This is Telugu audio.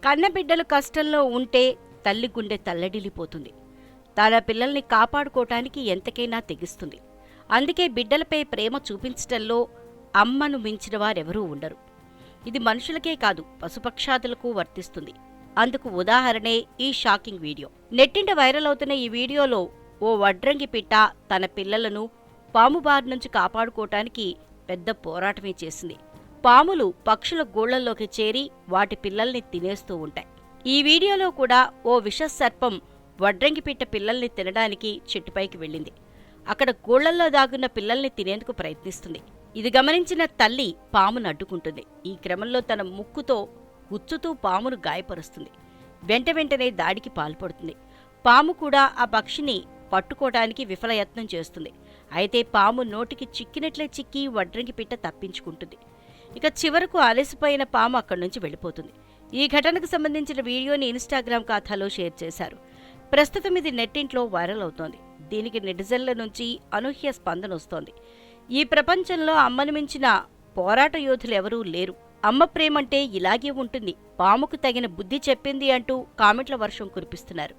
కన్నబిడ్డలు కష్టంలో ఉంటే తల్లి గుండె తల్లడిల్లిపోతుంది. తన పిల్లల్ని కాపాడుకోవటానికి ఎంతకైనా తెగిస్తుంది. అందుకే బిడ్డలపై ప్రేమ చూపించటంలో అమ్మను మించిన వారెవరూ ఉండరు. ఇది మనుషులకే కాదు, పశుపక్షాదులకు వర్తిస్తుంది. అందుకు ఉదాహరణే ఈ షాకింగ్ వీడియో. నెట్టింట వైరల్ అవుతున్న ఈ వీడియోలో ఓ వడ్రంగి పిట్ట తన పిల్లలను పాము బారి నుంచి కాపాడుకోవటానికి పెద్ద పోరాటమే చేసింది. పాములు పక్షుల గూళ్లలోకి చేరి వాటి పిల్లల్ని తినేస్తూ ఉంటాయి. ఈ వీడియోలో కూడా ఓ విషసర్పం వడ్రంగి పిట్ట పిల్లల్ని తినడానికి చెట్టుపైకి వెళ్ళింది. అక్కడ గూళ్లల్లో దాగున్న పిల్లల్ని తినేందుకు ప్రయత్నిస్తుంది. ఇది గమనించిన తల్లి పామును అడ్డుకుంటుంది. ఈ క్రమంలో తన ముక్కుతో గుచ్చుతూ పామును గాయపరుస్తుంది. వెంటనే దాడికి పాల్పడుతుంది. పాము కూడా ఆ పక్షిని పట్టుకోవడానికి విఫలయత్నం చేస్తుంది. అయితే పాము నోటికి చిక్కినట్లే చిక్కి వడ్రంగి పిట్ట తప్పించుకుంటుంది. ఇక చివరకు అలసిపోయిన పాము అక్కడి నుంచి వెళ్ళిపోతుంది. ఈ ఘటనకు సంబంధించిన వీడియోని ఇన్స్టాగ్రామ్ ఖాతాలో షేర్ చేశారు. ప్రస్తుతం ఇది నెట్టింట్లో వైరల్ అవుతోంది. దీనికి నెటిజన్ల నుంచి అనూహ్య స్పందన వస్తోంది. ఈ ప్రపంచంలో అమ్మను మించిన పోరాట యోధులు ఎవరూ లేరు. అమ్మ ప్రేమంటే ఇలాగే ఉంటుంది, పాముకు తగిన బుద్ధి చెప్పింది అంటూ కామెంట్ల వర్షం కురిపిస్తున్నారు.